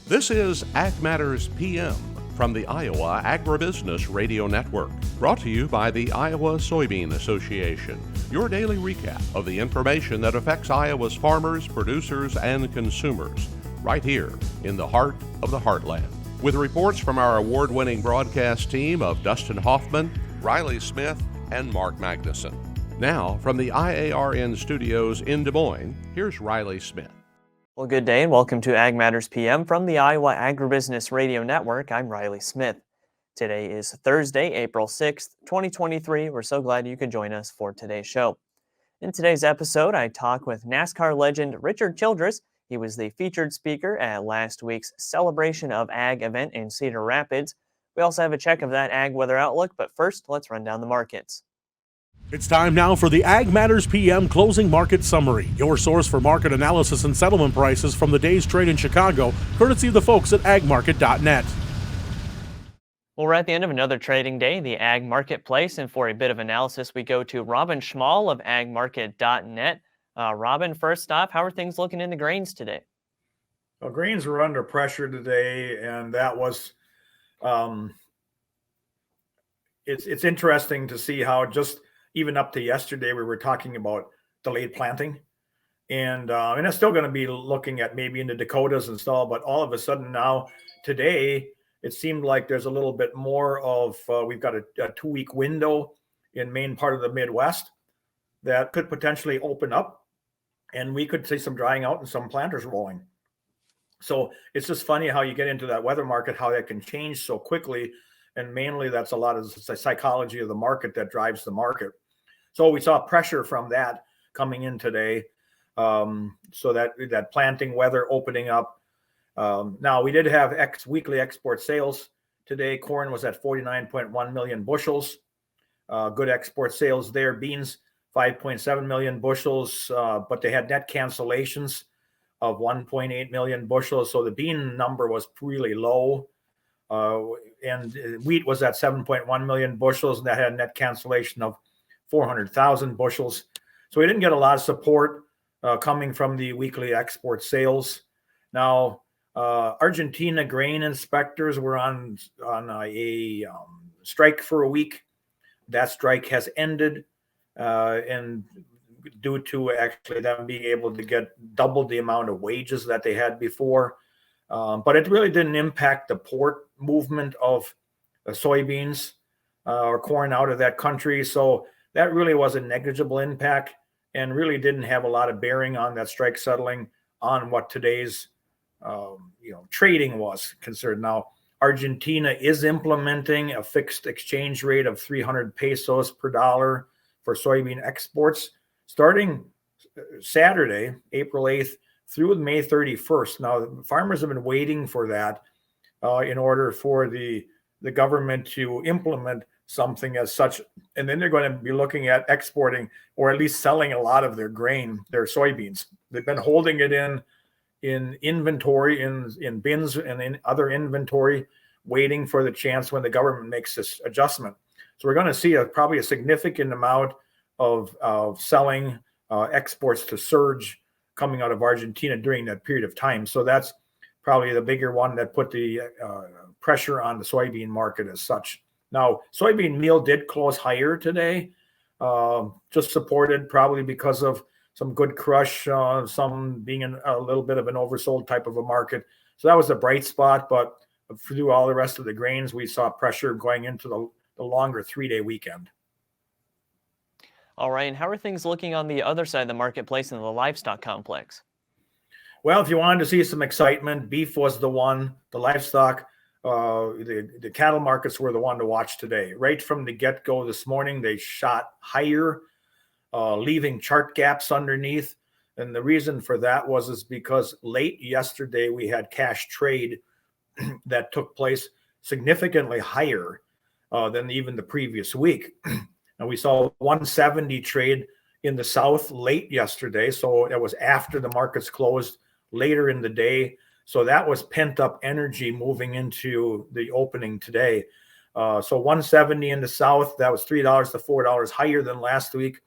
This is Ag Matters PM from the Iowa Agribusiness Radio Network, brought to you by the Iowa Soybean Association, your daily recap of the information that affects Iowa's farmers, producers, and consumers, right here in the heart of the heartland. With reports from our award-winning broadcast team of Dustin Hoffman, Riley Smith, and Mark Magnuson. Now, from the IARN studios in Des Moines, here's Riley Smith. Well, good day and welcome to Ag Matters PM from the Iowa Agribusiness Radio Network. I'm Riley Smith. Today is Thursday, April 6th, 2023. We're so glad you could join us for today's show. In today's episode, I talk with NASCAR legend Richard Childress. He was the featured speaker at last week's Celebration of Ag event in Cedar Rapids. We also have a check of that ag weather outlook, but first, let's run down the markets. It's time now for the Ag Matters PM Closing Market Summary, your source for market analysis and settlement prices from the day's trade in Chicago, courtesy of the folks at agmarket.net. Well, we're at the end of another trading day, the Ag Marketplace, and for a bit of analysis, we go to Robin Schmahl of agmarket.net. Robin, first off, how are things looking in the grains today? Well, grains were under pressure today, and that was it's interesting to see how just even up to yesterday, we were talking about delayed planting, and it's still going to be looking at maybe in the Dakotas and stuff. But all of a sudden now, today, it seemed like there's a little bit more of we've got a 2-week window in main part of the Midwest that could potentially open up, and we could see some drying out and some planters rolling. So it's just funny how you get into that weather market, how that can change so quickly, and mainly that's a lot of the psychology of the market that drives the market. So we saw pressure from that coming in today, so that planting weather opening up. Now, we did have weekly export sales today. Corn was at 49.1 million bushels. Good export sales there. Beans, 5.7 million bushels, but they had net cancellations of 1.8 million bushels. So the bean number was really low. And wheat was at 7.1 million bushels, and that had a net cancellation of 400,000 bushels. So we didn't get a lot of support coming from the weekly export sales. Now, Argentina grain inspectors were on a strike for a week. That strike has ended, and due to actually them being able to get double the amount of wages that they had before. But it really didn't impact the port movement of soybeans or corn out of that country. So that really was a negligible impact and really didn't have a lot of bearing on that strike settling on what today's trading was concerned. Now, Argentina is implementing a fixed exchange rate of 300 pesos per dollar for soybean exports starting Saturday, April 8th, through May 31st. Now, farmers have been waiting for that in order for the government to implement something as such. And then they're going to be looking at exporting or at least selling a lot of their grain, their soybeans. They've been holding it in inventory, in bins and in other inventory, waiting for the chance when the government makes this adjustment. So we're going to see probably a significant amount of selling exports to surge coming out of Argentina during that period of time. So that's probably the bigger one that put the pressure on the soybean market as such. Now, soybean meal did close higher today, just supported probably because of some good crush, some being a little bit of an oversold type of a market. So that was a bright spot, but through all the rest of the grains, we saw pressure going into the longer 3-day weekend. All right, and how are things looking on the other side of the marketplace in the livestock complex? Well, if you wanted to see some excitement, beef was the one. The livestock, the cattle markets were the one to watch today. Right from the get-go this morning, they shot higher, leaving chart gaps underneath. And the reason for that was because late yesterday we had cash trade that took place significantly higher than even the previous week. And we saw 170 trade in the South late yesterday. So it was after the markets closed later in the day. So that was pent up energy moving into the opening today. So 170 in the South, that was $3 to $4 higher than last week.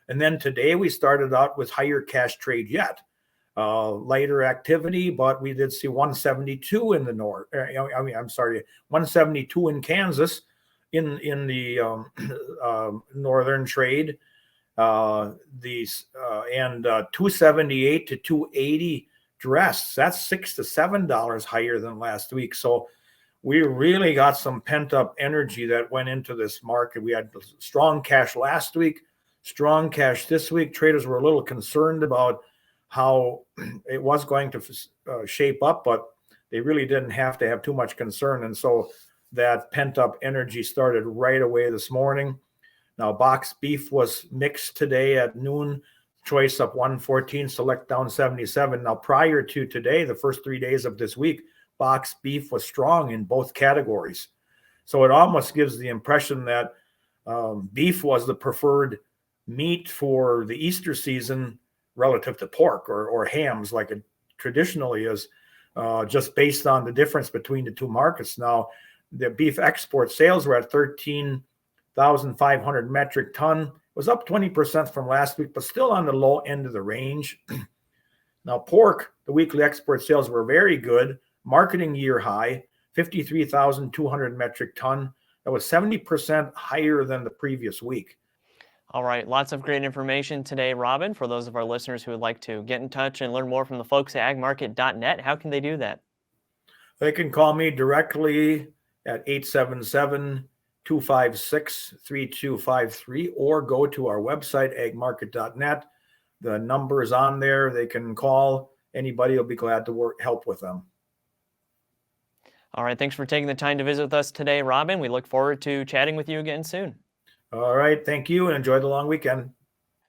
And then today we started out with higher cash trade yet. lighter activity, but we did see 172 in the north. I'm sorry, 172 in Kansas in the northern trade. And 278 to 280 dressed. That's $6 to $7 higher than last week. So we really got some pent up energy that went into this market. We had strong cash last week, strong cash this week. Traders were a little concerned about how it was going to shape up, but they really didn't have to have too much concern. And so that pent up energy started right away this morning. Now, box beef was mixed today at noon. Choice up 114, select down 77. Now, prior to today, the first 3 days of this week, box beef was strong in both categories. So it almost gives the impression that beef was the preferred meat for the Easter season relative to pork or hams like it traditionally is, just based on the difference between the two markets. Now, the beef export sales were at 13,500 metric ton. It was up 20% from last week, but still on the low end of the range. Now, pork, the weekly export sales were very good. Marketing year high, 53,200 metric ton. That was 70% higher than the previous week. All right, lots of great information today, Robin. For those of our listeners who would like to get in touch and learn more from the folks at agmarket.net, how can they do that? They can call me directly at 877-256-3253 or go to our website, agmarket.net. The number is on there. They can call. Anybody will be glad to help with them. All right, thanks for taking the time to visit with us today, Robin. We look forward to chatting with you again soon. All right, thank you, and enjoy the long weekend.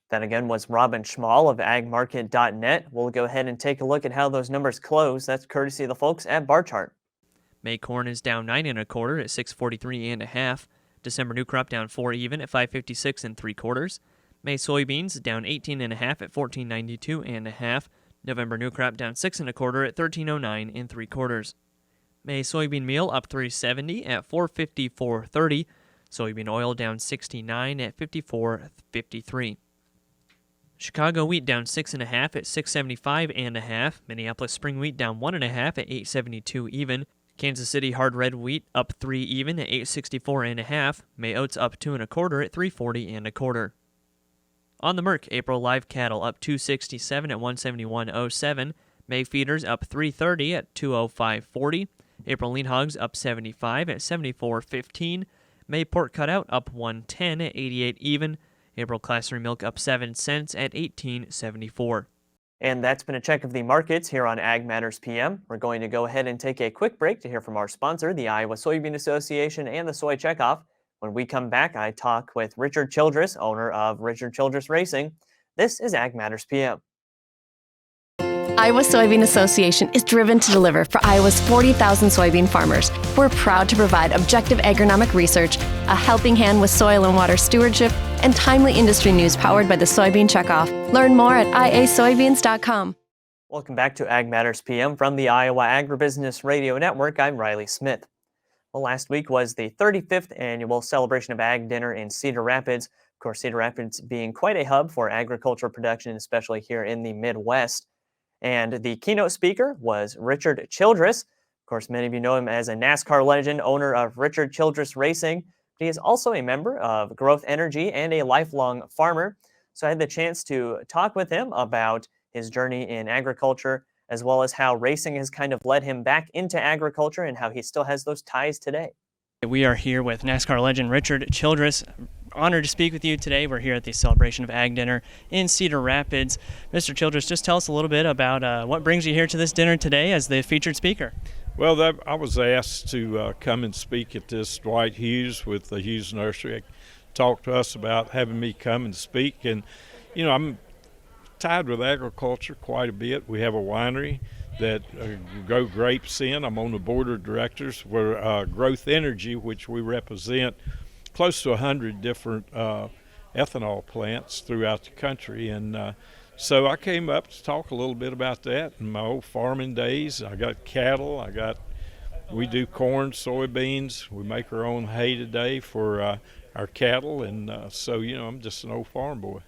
That again was Robin Schmahl of agmarket.net. We'll go ahead and take a look at how those numbers close. That's courtesy of the folks at Bar Chart. May corn is down 9 1/4 at 643 1/2. December new crop down 4 even at 556 3/4. May soybeans down 18 1/2 at 1492 1/2. November new crop down 6 1/4 at 1309 3/4. May soybean meal up 370 at 454.30. Soybean oil down 69 at 54.53. Chicago wheat down 6 1/2 at 675 1/2. Minneapolis spring wheat down 1 1/2 at 872 even. Kansas City hard red wheat up 3 even at 864 1/2. May oats up 2 1/4 at 340 1/4. On the Merc, April live cattle up 267 at 171.07. May feeders up 330 at 205.40. April lean hogs up 75 at 74.15. May pork cutout up 110 at 88 even. April class 3 milk up 7 cents at 18.74. And that's been a check of the markets here on Ag Matters PM. We're going to go ahead and take a quick break to hear from our sponsor, the Iowa Soybean Association and the Soy Checkoff. When we come back, I talk with Richard Childress, owner of Richard Childress Racing. This is Ag Matters PM. Iowa Soybean Association is driven to deliver for Iowa's 40,000 soybean farmers. We're proud to provide objective agronomic research, a helping hand with soil and water stewardship, and timely industry news powered by the Soybean Checkoff. Learn more at iasoybeans.com. Welcome back to Ag Matters PM from the Iowa Agribusiness Radio Network. I'm Riley Smith. Well, last week was the 35th annual Celebration of Ag Dinner in Cedar Rapids. Of course, Cedar Rapids being quite a hub for agricultural production, especially here in the Midwest. And the keynote speaker was Richard Childress. Of course, many of you know him as a NASCAR legend, owner of Richard Childress Racing. He is also a member of Growth Energy and a lifelong farmer. So I had the chance to talk with him about his journey in agriculture, as well as how racing has kind of led him back into agriculture and how he still has those ties today. We are here with NASCAR legend Richard Childress. Honored to speak with you today. We're here at the Celebration of Ag Dinner in Cedar Rapids. Mr. Childress, just tell us a little bit about what brings you here to this dinner today as the featured speaker. Well, I was asked to come and speak at this. Dwight Hughes with the Hughes Nursery talked to us about having me come and speak. And, you know, I'm tied with agriculture quite a bit. We have a winery that grow grapes in. I'm on the board of directors. We're Growth Energy, which we represent close to 100 different ethanol plants throughout the country. And so I came up to talk a little bit about that in my old farming days. I got cattle. We do corn, soybeans. We make our own hay today for our cattle. And so, you know, I'm just an old farm boy.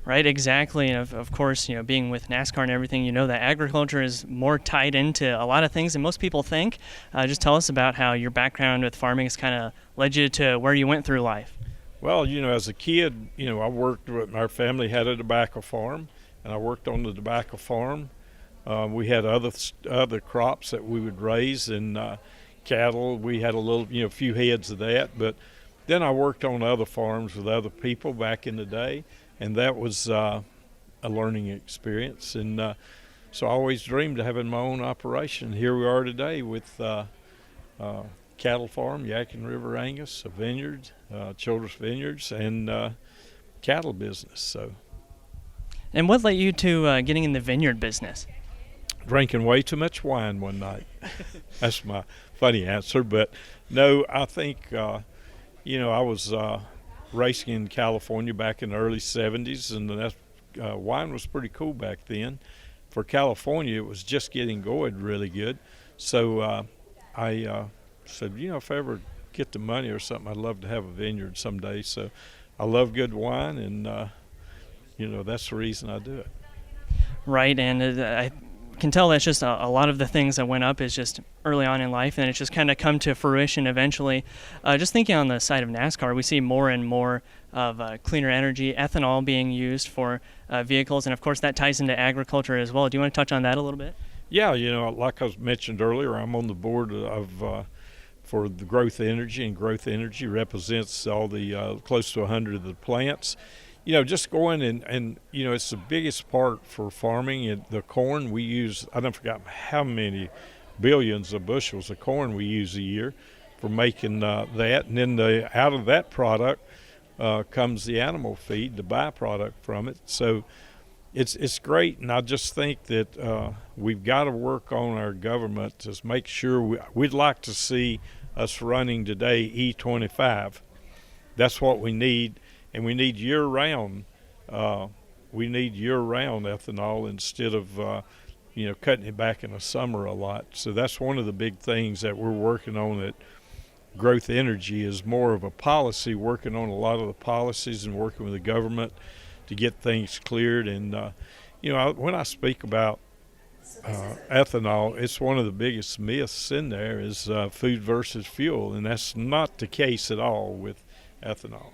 Right, exactly. And of course, being with NASCAR and everything, that agriculture is more tied into a lot of things than most people think. Just tell us about how your background with farming has kind of led you to where you went through life. Well, as a kid, I worked with, our family had a tobacco farm, and I worked on the tobacco farm. We had other crops that we would raise, and cattle. We had a few heads of that. But then I worked on other farms with other people back in the day, and that was a learning experience. And so I always dreamed of having my own operation. Here we are today with cattle farm, Yadkin River Angus, a vineyard, Childress Vineyards, and cattle business. So. And what led you to getting in the vineyard business? Drinking way too much wine one night. That's my funny answer. But no, I think, I was racing in California back in the early 70s, and wine was pretty cool back then. For California, it was just getting going really good. So I said, if I ever get the money or something, I'd love to have a vineyard someday. So I love good wine, and that's the reason I do it. Right, and I can tell that's just a lot of the things that went up is just early on in life, and it's just kind of come to fruition eventually. Just thinking on the side of NASCAR, we see more and more of cleaner energy, ethanol being used for vehicles, and of course that ties into agriculture as well. Do you want to touch on that a little bit? Yeah, like I mentioned earlier, I'm on the board of for the Growth Energy, and Growth Energy represents all the close to 100 of the plants. Just going and it's the biggest part for farming. And the corn we use, I don't forget how many billions of bushels of corn we use a year for making that. And then out of that product comes the animal feed, the byproduct from it. So it's great. And I just think that we've got to work on our government to make sure we'd like to see us running today E25. That's what we need. And we need year-round. We need year-round ethanol instead of, cutting it back in the summer a lot. So that's one of the big things that we're working on at Growth Energy is more of a policy, working on a lot of the policies and working with the government to get things cleared. And when I speak about ethanol, it's one of the biggest myths in there is food versus fuel, and that's not the case at all with ethanol.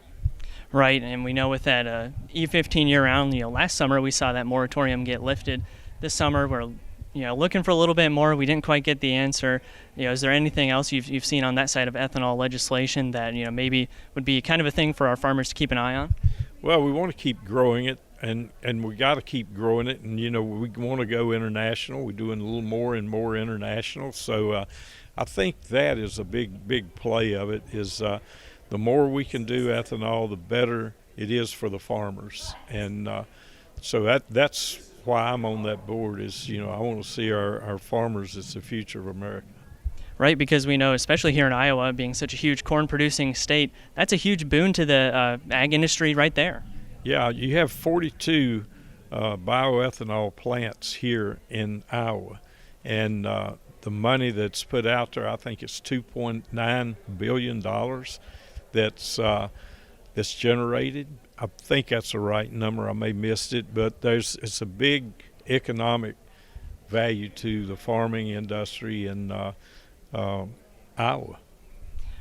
Right, and we know with that E15 year-round, last summer we saw that moratorium get lifted. This summer we're, looking for a little bit more. We didn't quite get the answer. Is there anything else you've seen on that side of ethanol legislation that maybe would be kind of a thing for our farmers to keep an eye on? Well, we want to keep growing it, and we got to keep growing it. And we want to go international. We're doing a little more and more international. So I think that is a big play of it. Is the more we can do ethanol, the better it is for the farmers. And so that's why I'm on that board is, I want to see our farmers as the future of America. Right, because we know, especially here in Iowa, being such a huge corn-producing state, that's a huge boon to the ag industry right there. Yeah, you have 42 bioethanol plants here in Iowa. And the money that's put out there, I think it's $2.9 billion that's generated. I think that's the right number. I may have missed it, but it's a big economic value to the farming industry in Iowa.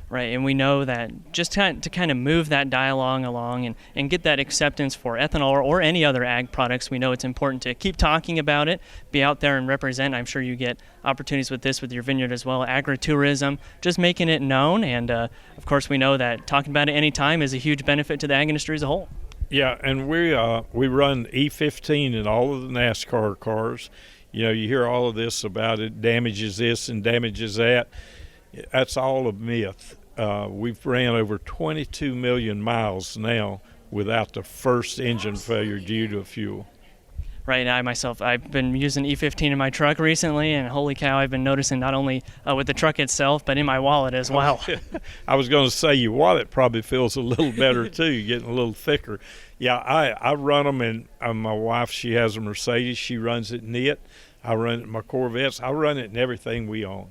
Right, and we know that just to kind of move that dialogue along and get that acceptance for ethanol or any other ag products, we know it's important to keep talking about it, be out there and represent. I'm sure you get opportunities with this with your vineyard as well, agritourism, just making it known. And, of course, we know that talking about it any time is a huge benefit to the ag industry as a whole. Yeah, and we run E15 in all of the NASCAR cars. You hear all of this about it damages this and damages that. That's all a myth. We've ran over 22 million miles now without the first engine failure due to fuel. Right, I've been using E15 in my truck recently, and holy cow, I've been noticing not only with the truck itself, but in my wallet as well. I was going to say your wallet probably feels a little better too, you're getting a little thicker. Yeah, I run them, and my wife, she has a Mercedes, she runs it in it. I run it in my Corvettes. I run it in everything we own.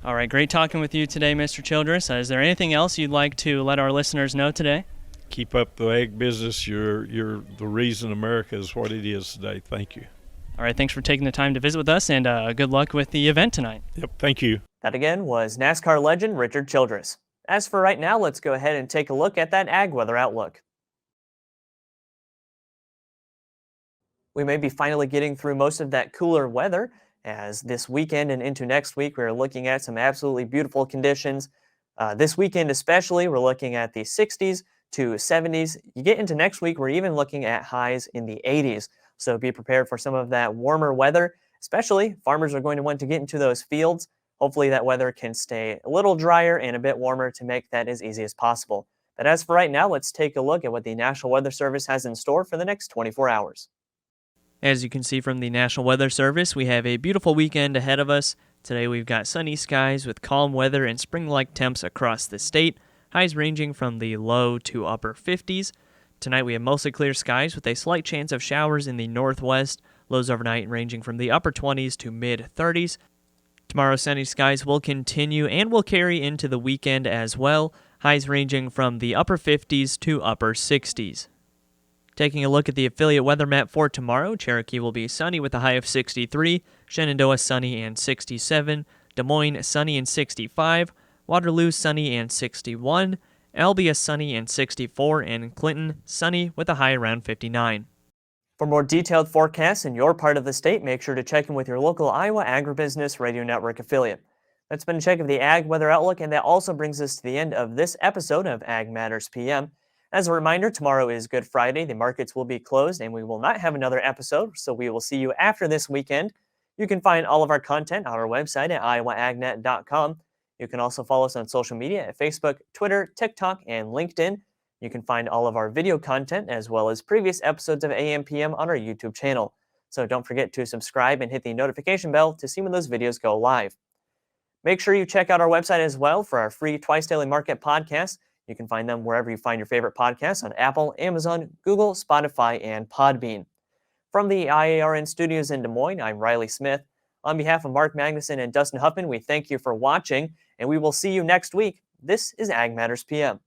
All right, great talking with you today, Mr. Childress. Is there anything else you'd like to let our listeners know today? Keep up the ag business. You're the reason America is what it is today. Thank you. All right, thanks for taking the time to visit with us, and good luck with the event tonight. Yep, thank you. That again was NASCAR legend Richard Childress. As for right now, let's go ahead and take a look at that ag weather outlook. We may be finally getting through most of that cooler weather, as this weekend and into next week we're looking at some absolutely beautiful conditions. This weekend especially, we're looking at the 60s to 70s. You get into next week, we're even looking at highs in the 80s. So be prepared for some of that warmer weather, especially farmers are going to want to get into those fields. Hopefully that weather can stay a little drier and a bit warmer to make that as easy as possible. But as for right now, let's take a look at what the National Weather Service has in store for the next 24 hours. As you can see from the National Weather Service, we have a beautiful weekend ahead of us. Today we've got sunny skies with calm weather and spring-like temps across the state, highs ranging from the low to upper 50s. Tonight we have mostly clear skies with a slight chance of showers in the northwest, lows overnight ranging from the upper 20s to mid-30s. Tomorrow sunny skies will continue and will carry into the weekend as well, highs ranging from the upper 50s to upper 60s. Taking a look at the affiliate weather map for tomorrow, Cherokee will be sunny with a high of 63, Shenandoah sunny and 67, Des Moines sunny and 65, Waterloo sunny and 61, Albia sunny and 64, and Clinton sunny with a high around 59. For more detailed forecasts in your part of the state, make sure to check in with your local Iowa Agribusiness Radio Network affiliate. That's been a check of the Ag Weather Outlook, and that also brings us to the end of this episode of Ag Matters PM. As a reminder, tomorrow is Good Friday. The markets will be closed, and we will not have another episode, so we will see you after this weekend. You can find all of our content on our website at iowaagnet.com. You can also follow us on social media at Facebook, Twitter, TikTok, and LinkedIn. You can find all of our video content as well as previous episodes of AMPM on our YouTube channel. So don't forget to subscribe and hit the notification bell to see when those videos go live. Make sure you check out our website as well for our free Twice Daily Market podcasts. You can find them wherever you find your favorite podcasts on Apple, Amazon, Google, Spotify, and Podbean. From the IARN studios in Des Moines, I'm Riley Smith. On behalf of Mark Magnuson and Dustin Huffman, we thank you for watching, and we will see you next week. This is Ag Matters PM.